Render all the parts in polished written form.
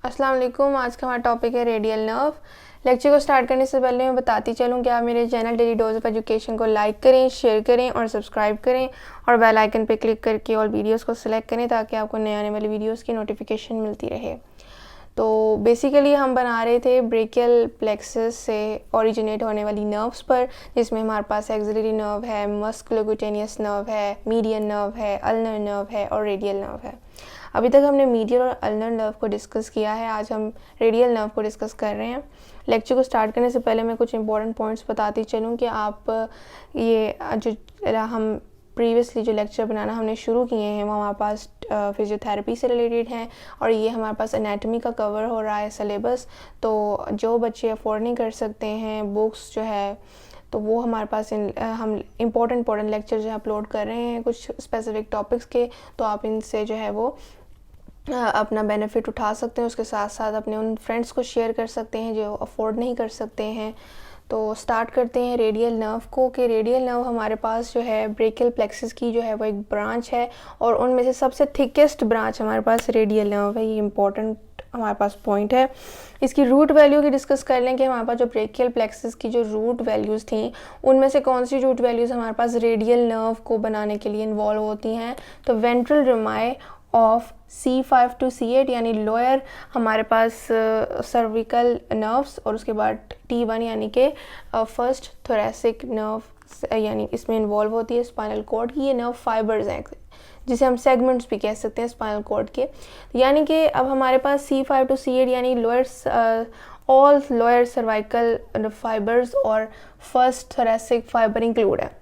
अस्सलाम वालेकुम। आज का हमारा टॉपिक है रेडियल नर्व। लेक्चर को स्टार्ट करने से पहले मैं बताती चलूँ कि आप मेरे channel daily dose of education को लाइक करें, शेयर करें और सब्सक्राइब करें और बेल आइकन पर क्लिक करके और वीडियोस को सिलेक्ट करें ताकि आपको नए आने वाली वीडियोस की नोटिफिकेशन मिलती रहे। तो बेसिकली हम बना रहे थे ब्रेकियल प्लेक्सस से ओरिजिनेट होने वाली नर्व्स पर, जिसमें हमारे पास एक्सिलरी नर्व है, मस्कुलोक्यूटेनियस नर्व है, मीडियन नर्व है, अल्नर नर्व है और रेडियल नर्व है। अभी तक हमने मीडियल और अल्नर नर्व को डिस्कस किया है, आज हम रेडियल नर्व को डिस्कस कर रहे हैं। लेक्चर को स्टार्ट करने से पहले मैं कुछ इंपॉर्टेंट पॉइंट्स बताती चलूँ कि आप ये जो हम प्रीवियसली जो लेक्चर बनाना हमने शुरू किए हैं वो हमारे पास फिजियोथेरेपी से रिलेटेड हैं और ये हमारे पास एनाटॉमी का कवर हो रहा है सिलेबस। तो जो बच्चे अफोर्ड नहीं कर सकते हैं बुक्स जो है, तो वो हमारे पास हम इम्पोर्टेंट लेक्चर जो है अपलोड कर रहे हैं कुछ स्पेसिफिक टॉपिक्स के, तो आप इनसे जो है वो अपना बेनिफिट उठा सकते हैं। उसके साथ साथ अपने उन फ्रेंड्स को शेयर कर सकते हैं जो अफोर्ड नहीं कर सकते हैं। तो स्टार्ट करते हैं रेडियल नर्व को कि रेडियल नर्व हमारे पास जो है ब्रेकियल प्लेक्सस की जो है वो एक ब्रांच है और उनमें से सबसे थिकेस्ट ब्रांच हमारे पास रेडियल नर्व है। ये इंपॉर्टेंट हमारे पास पॉइंट है। इसकी रूट वैल्यू की डिस्कस कर लें कि हमारे पास जो ब्रेकियल प्लेक्सस की जो रूट वैल्यूज़ थी उनमें से कौन सी रूट वैल्यूज़ हमारे पास रेडियल नर्व को बनाने के लिए इन्वॉल्व होती हैं। तो ventral रिमाई of C5 to C8 यानी लोअर हमारे पास सर्विकल नर्व्स और उसके बाद T1 यानी कि फर्स्ट थोरेसिक नर्व यानी इसमें इन्वॉल्व होती है स्पाइनल कॉर्ड की। ये नर्व फाइबर्स हैं जिसे हम सेगमेंट्स भी कह सकते हैं स्पाइनल कॉर्ड के। यानी कि अब हमारे पास C5 to C8 यानी ऑल लोअर सर्वाइकल फाइबर्स और फर्स्ट थोरेसिक फाइबर इंक्लूड है।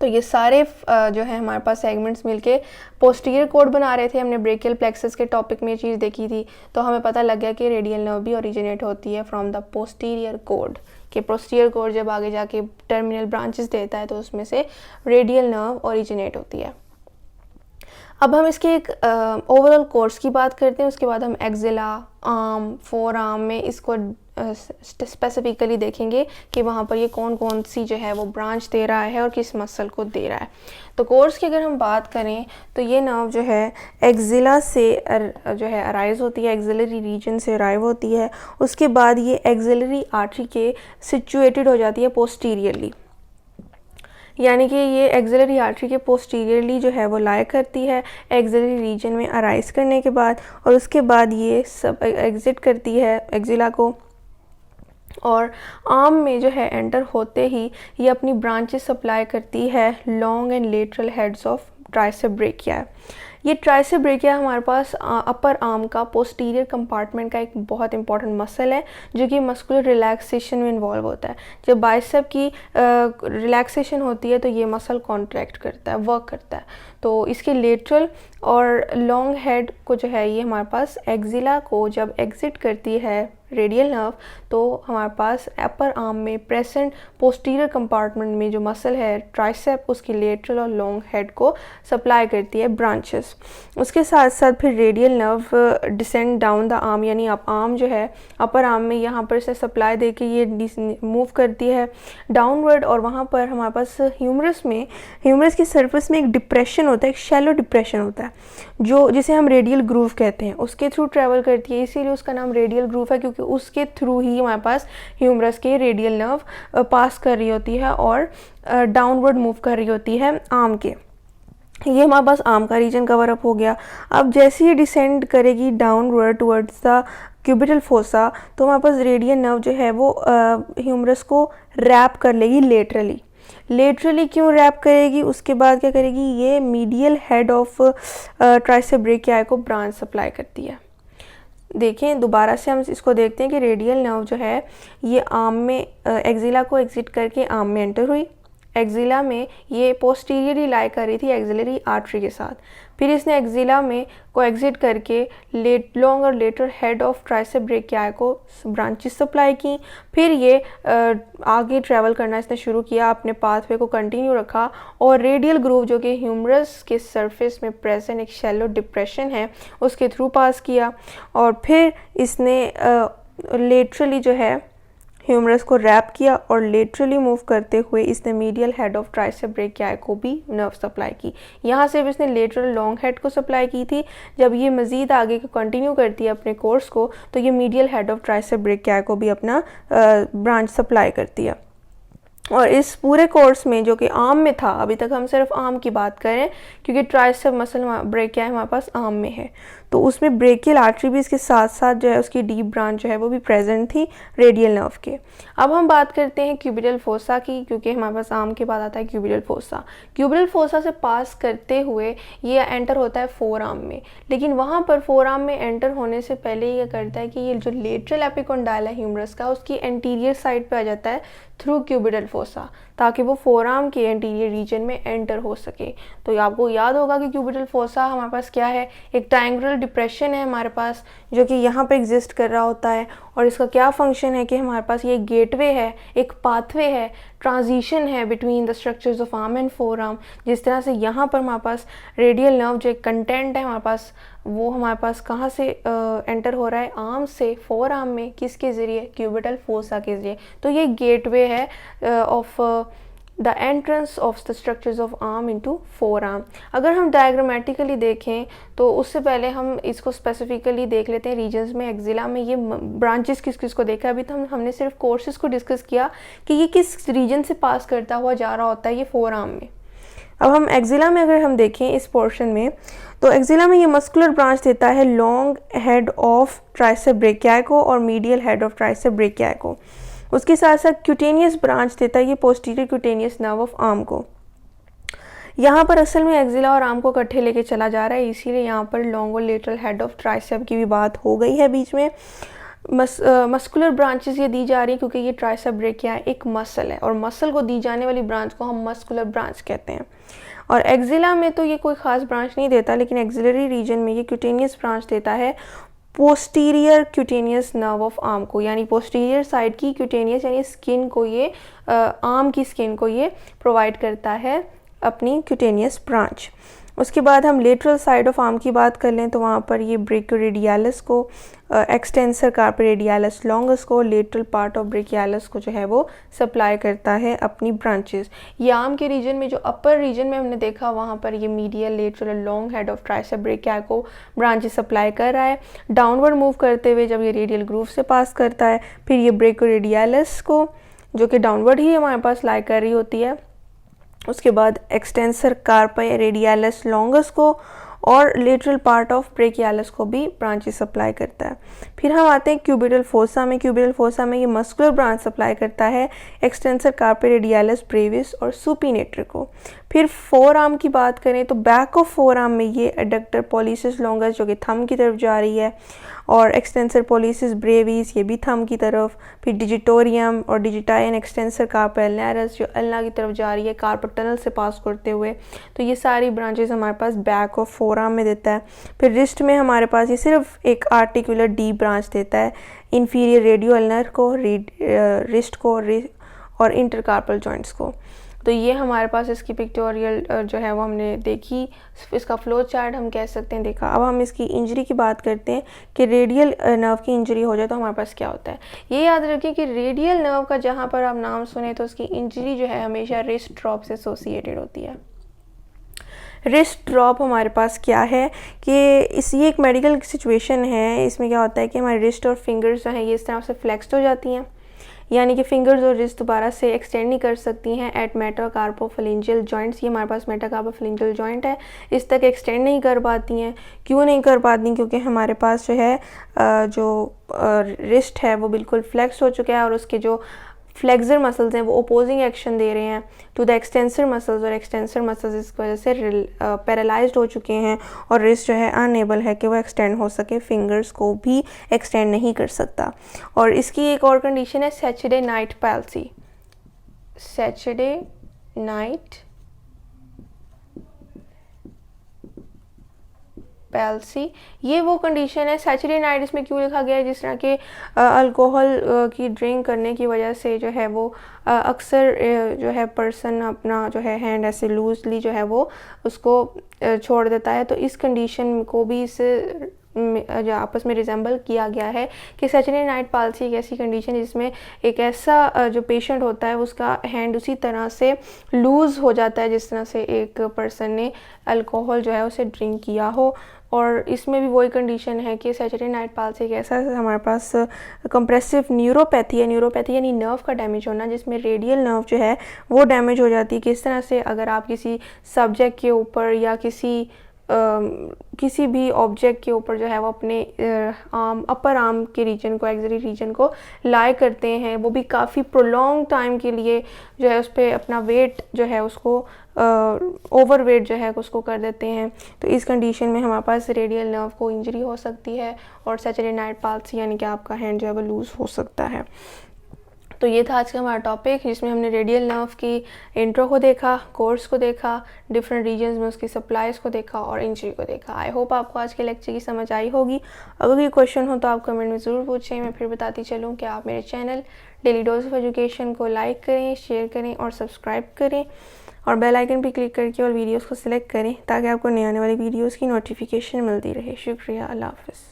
तो ये सारे जो है हमारे पास सेगमेंट्स मिलके पोस्टीरियर कोड बना रहे थे। हमने ब्रेकियल प्लेक्सस के टॉपिक में ये चीज़ देखी थी, तो हमें पता लग गया कि रेडियल नर्व भी ओरिजिनेट होती है फ्रॉम द पोस्टीरियर कोड। कि पोस्टीरियर कोड जब आगे जाके टर्मिनल ब्रांचेस देता है तो उसमें से रेडियल नर्व ओरिजिनेट होती है। अब हम इसके एक ओवरऑल कोर्स की बात करते हैं, उसके बाद हम एक्जिला, आर्म, फोर आर्म में इसको स्पेसिफिकली देखेंगे कि वहाँ पर ये कौन कौन सी जो है वो ब्रांच दे रहा है और किस मसल को दे रहा है। तो कोर्स की अगर हम बात करें तो ये नर्व जो है एक्जिला से जो है अराइज होती है, एक्सिलरी रीजन से अराइव होती है। उसके बाद ये एक्सिलरी आर्टरी के सिचुएटेड हो जाती है पोस्टीरियरली, यानी कि ये एक्सिलरी आर्टरी के पोस्टीरियरली जो है वो लाई करती है एक्सिलरी रीजन में अराइज करने के बाद, और उसके बाद ये सब एग्जिट करती है एक्जिला को और आर्म में जो है एंटर होते ही ये अपनी ब्रांचेस सप्लाई करती है long and lateral heads of triceps brachia. ये ट्राइसेप ब्रेकिया हमारे पास अपर आर्म का पोस्टीरियर कंपार्टमेंट का एक बहुत इंपॉर्टेंट मसल है जो कि मस्कुलर रिलैक्सेशन में इन्वॉल्व होता है। जब बाइसेप की रिलैक्सेशन होती है तो ये मसल कॉन्ट्रैक्ट करता है, वर्क करता है। तो इसके लेटरल और लॉन्ग हेड को जो है ये हमारे पास एक्जिला को जब एग्जिट करती है रेडियल नर्व, तो हमारे पास अपर आर्म में प्रेजेंट पोस्टीरियर कंपार्टमेंट में जो मसल है ट्राइसेप उसकी लेटरल और लॉन्ग हेड को सप्लाई करती है ब्रांचेस। उसके साथ साथ फिर radial nerve descend down the arm, यानी अब आर्म जो है अपर आर्म में यहाँ पर से सप्लाई देके ये मूव करती है डाउनवर्ड और वहाँ पर हमारे पास ह्यूमरस की सरफेस में एक डिप्रेशन होता है, एक शैलो डिप्रेशन होता है जो जिसे हम रेडियल ग्रूव कहते हैं, उसके थ्रू ट्रेवल करती है, इसीलिए उसका नाम रेडियल ग्रूव है क्योंकि उसके थ्रू ही हमारे पास ह्यूमरस के रेडियल नर्व पास कर रही होती है और डाउनवर्ड मूव कर रही होती है आर्म के। ये हमारे पास आर्म का रीजन कवर अप हो गया। अब जैसे ही डिसेंड करेगी downward towards the cubital fossa तो हमारे पास रेडियल नर्व जो है वो ह्यूमरस को रैप कर लेगी लेटरली क्यों रैप करेगी, उसके बाद क्या करेगी, ये medial head of triceps brachii को ब्रांच सप्लाई करती है। देखें दोबारा से हम इसको देखते हैं कि रेडियल नर्व जो है ये आर्म में एक्जिला को एग्जिट करके आर्म में एंटर हुई। एक्जिला में ये पोस्टीरियरली लाई कर रही थी एक्सिलरी आर्टरी के साथ, फिर इसने एक्जिला में को एग्जिट करके लॉन्ग और lateral head of triceps brachii को ब्रांचेस सप्लाई की। फिर ये आगे ट्रैवल करना इसने शुरू किया, अपने पाथवे को कंटिन्यू रखा और रेडियल ग्रूव जो कि ह्यूमरस के सरफेस में प्रेजेंट एक शैलो डिप्रेशन है उसके थ्रू पास किया और फिर इसने लेटरली जो है ह्यूमरस को रैप किया और लेटरली मूव करते हुए इसने medial head of tricep brachii को भी नर्व सप्लाई की। यहाँ से भी इसने लेटरल लॉन्ग हेड को सप्लाई की थी। जब ये मज़ीद आगे को कंटिन्यू करती है अपने कोर्स को, तो ये medial head of tricep brachii को भी अपना ब्रांच सप्लाई करती है। और इस पूरे कोर्स में जो कि आर्म में था, अभी तक हम सिर्फ आर्म की बात करें क्योंकि ट्राइसेप मसल ब्रेकियाई हमारे पास आर्म में है, तो उसमें ब्रेकियल आर्टरी भी इसके साथ साथ जो है उसकी डीप ब्रांच जो है वो भी प्रेजेंट थी रेडियल नर्व के। अब हम बात करते हैं क्यूबिटल फोसा की, क्योंकि हमारे पास आर्म के बाद आता है क्यूबिटल फोसा। क्यूबिटल फोसा से पास करते हुए ये एंटर होता है फोर आर्म में, लेकिन वहाँ पर फोर आर्म में एंटर होने से पहले ये करता है कि ये जो लेटरल एपिकोंडाइल है ह्यूमरस का, उसकी एंटीरियर साइड पे आ जाता है थ्रू क्यूबिटल फोसा, ताकि वो फोर आर्म के एंटीरियर रीजन में एंटर हो सके। तो आपको याद होगा कि क्यूबिटल फोसा हमारे पास क्या है, एक ट्रायंगुलर डिप्रेशन है हमारे पास जो कि यहाँ पे एग्जिस्ट कर रहा होता है, और इसका क्या फंक्शन है कि हमारे पास ये गेटवे है, एक पाथवे है, ट्रांजिशन है between the structures of arm and four arm. जिस तरह से यहाँ पर हमारे पास रेडियल नर्व जो एक कंटेंट है हमारे पास, वो हमारे पास कहाँ से एंटर हो रहा है, आर्म से फोर आर्म में, किसके ज़रिए, क्यूबिटल फोसा के ज़रिए। तो ये गेटवे है of the entrance of the structures of arm into four arm. अगर हम डायग्रामेटिकली देखें तो उससे पहले हम इसको स्पेसिफिकली देख लेते हैं रीजन्स में। एक्जिला में ये ब्रांचेस किस किस को देखा, अभी तो हमने सिर्फ कोर्सेज को डिस्कस किया कि ये किस रीजन से पास करता हुआ जा रहा होता है ये फोर आर्म में। अब हम एक्जिला में अगर हम देखें इस पोर्शन में, तो एक्जिला में ये मस्कुलर ब्रांच देता है long head of tricep brachii को और medial head of tricep brachii को। उसके साथ साथ क्यूटेनियस ब्रांच देता है ये posterior cutaneous nerve of arm को। यहाँ पर असल में एक्जिला और आर्म को इकट्ठे लेके चला जा रहा है, इसीलिए यहाँ पर लॉन्ग और लेटरल हेड ऑफ ट्राइसेप की भी बात हो गई है बीच में। मस्कुलर ब्रांचेस ये दी जा रही है क्योंकि ये ट्राइसेप ब्रेकियाई एक मसल है, और मसल को दी जाने वाली ब्रांच को हम मस्कुलर ब्रांच कहते हैं। और एक्जिला में तो ये कोई ख़ास ब्रांच नहीं देता, लेकिन एक्जिलरी रीजन में ये क्यूटेनियस ब्रांच देता है posterior cutaneous nerve of arm को, यानी पोस्टीरियर साइड की क्यूटेनियस यानी स्किन को ये आर्म की स्किन को ये प्रोवाइड करता है अपनी क्यूटेनियस ब्रांच। उसके बाद हम लेटरल साइड ऑफ आर्म की बात कर लें तो वहाँ पर ये ब्रेकियोरेडियालिस को, एक्सटेंसर कार्पे रेडियालिस लॉन्गस को, लेटरल पार्ट ऑफ ब्रेकियालिस को जो है वो सप्लाई करता है अपनी ब्रांचेस। ये आर्म के रीजन में जो अपर रीजन में हमने देखा, वहाँ पर ये medial lateral long head of tricep brachii को ब्रांचेस सप्लाई कर रहा है। डाउनवर्ड मूव करते हुए जब ये रेडियल ग्रूव से पास करता है, फिर ये ब्रेकियोरेडियालिस को जो कि डाउनवर्ड ही हमारे पास लाई कर रही होती है, उसके बाद एक्सटेंसर कार्पे रेडियालिस लॉन्गस को और लेटरल पार्ट ऑफ ब्रेकियालिस को भी ब्रांचेस सप्लाई करता है। फिर हम आते हैं क्यूबिटल फोसा में। क्यूबिटल फोसा में ये मस्कुलर ब्रांच सप्लाई करता है एक्सटेंसर कार्पे रेडियालिस ब्रेविस और सुपिनेटर को। फिर फोर आर्म की बात करें तो बैक ऑफ फोर आर्म में ये एडक्टर पॉलिसिस लॉन्गस जो कि थंब की तरफ जा रही है, और एक्सटेंसर पॉलिसिस ब्रेविस ये भी थंब की तरफ। फिर डिजिटोरियम और डिजिटाइन एक्सटेंसर कार्पल अल्नारिस जो अल्ना की तरफ जा रही है कार्पल टनल से पास करते हुए। तो ये सारी ब्रांचेस हमारे पास बैक ऑफ फोर आर्म में देता है। फिर रिस्ट में हमारे पास ये सिर्फ एक आर्टिकुलर डी ब्रांच देता है इंफीरियर रेडियो अल्नर को, रिस्ट को और इंटरकार्पल जॉइंट्स को। तो ये हमारे पास इसकी पिक्टोरियल जो है वो हमने देखी, इसका फ्लो चार्ट हम कह सकते हैं देखा। अब हम इसकी इंजरी की बात करते हैं कि रेडियल नर्व की इंजरी हो जाए तो हमारे पास क्या होता है। ये याद रखिए कि रेडियल नर्व का जहाँ पर आप नाम सुने तो उसकी इंजरी जो है हमेशा रिस्ट ड्रॉप से एसोसिएटेड होती है। रिस्ट ड्रॉप हमारे पास क्या है कि ये एक मेडिकल सिचुएशन है। इसमें क्या होता है कि हमारे रिस्ट और फिंगर्स जो हैं ये इस तरह से फ्लेक्स्ड हो जाती हैं, यानी कि फिंगर्स और रिस्ट दोबारा से एक्सटेंड नहीं कर सकती हैं एट मेटाकार्पोफेलेंजियल जॉइंट्स। ये हमारे पास मेटाकार्पोफेलेंजियल जॉइंट है, इस तक एक्सटेंड नहीं कर पाती हैं। क्यों नहीं कर पाती? क्योंकि हमारे पास जो है जो रिस्ट है वो बिल्कुल फ्लेक्स हो चुका है, और उसके जो फ्लेक्सर मसल्स हैं वो अपोजिंग एक्शन दे रहे हैं टू द एक्सटेंसर मसल्स, और एक्सटेंसर मसल्स इस वजह से पैरालाइज्ड हो चुके हैं, और रिस्ट जो है अनएबल है कि वो एक्सटेंड हो सके, फिंगर्स को भी एक्सटेंड नहीं कर सकता। और इसकी एक और कंडीशन है Saturday night palsy. Saturday night palsy ये वो कंडीशन है। सैटरडे नाइट इसमें क्यों लिखा गया है? जिस तरह के अल्कोहल की ड्रिंक करने की वजह से जो है वो अक्सर जो है पर्सन अपना जो है हैंड ऐसे लूजली जो है वो उसको छोड़ देता है। तो इस कंडीशन को भी इस जो आपस में रिजेंबल किया गया है कि सैचुरेटेड नाइट पाल्सी एक ऐसी कंडीशन जिसमें एक ऐसा जो पेशेंट होता है उसका हैंड उसी तरह से लूज़ हो जाता है जिस तरह से एक पर्सन ने अल्कोहल जो है उसे ड्रिंक किया हो। और इसमें भी वही कंडीशन है कि सैचुरेटेड नाइट पाल्सी एक ऐसा हमारे पास कंप्रेसिव न्यूरोपैथी है, न्यूरोपैथी यानी नर्व का डैमेज होना, जिसमें रेडियल नर्व जो है वो डैमेज हो जाती है। किस तरह से, अगर आप किसी सब्जेक्ट के ऊपर या किसी भी ऑब्जेक्ट के ऊपर जो है वो अपने अपर आर्म के रीजन को, एक्सिलरी रीजन को लाई करते हैं, वो भी काफ़ी प्रोलॉन्ग टाइम के लिए जो है उस पर अपना वेट जो है उसको ओवर वेट जो है उसको कर देते हैं, तो इस कंडीशन में हमारे पास रेडियल नर्व को इंजरी हो सकती है और सैचुरेटेड नाइट पाल्सी यानी कि आपका हैंड जो है वो लूज़ हो सकता है। तो ये था आज का हमारा टॉपिक, जिसमें हमने रेडियल नर्व की इंट्रो को देखा, कोर्स को देखा, डिफरेंट रीजन्स में उसकी सप्लाईज को देखा और इंजरी को देखा। आई होप आपको आज के लेक्चर की समझ आई होगी। अगर कोई क्वेश्चन हो तो आप कमेंट में ज़रूर पूछें। मैं फिर बताती चलूँ कि आप मेरे channel daily dose of education को लाइक करें, शेयर करें और सब्सक्राइब करें और बेल आइकन पर क्लिक करके और वीडियोज़ को सिलेक्ट करें ताकि आपको नए आने वाली वीडियोज़ की नोटिफिकेशन मिलती रहे। शुक्रिया, अल्लाह हाफ़िज़।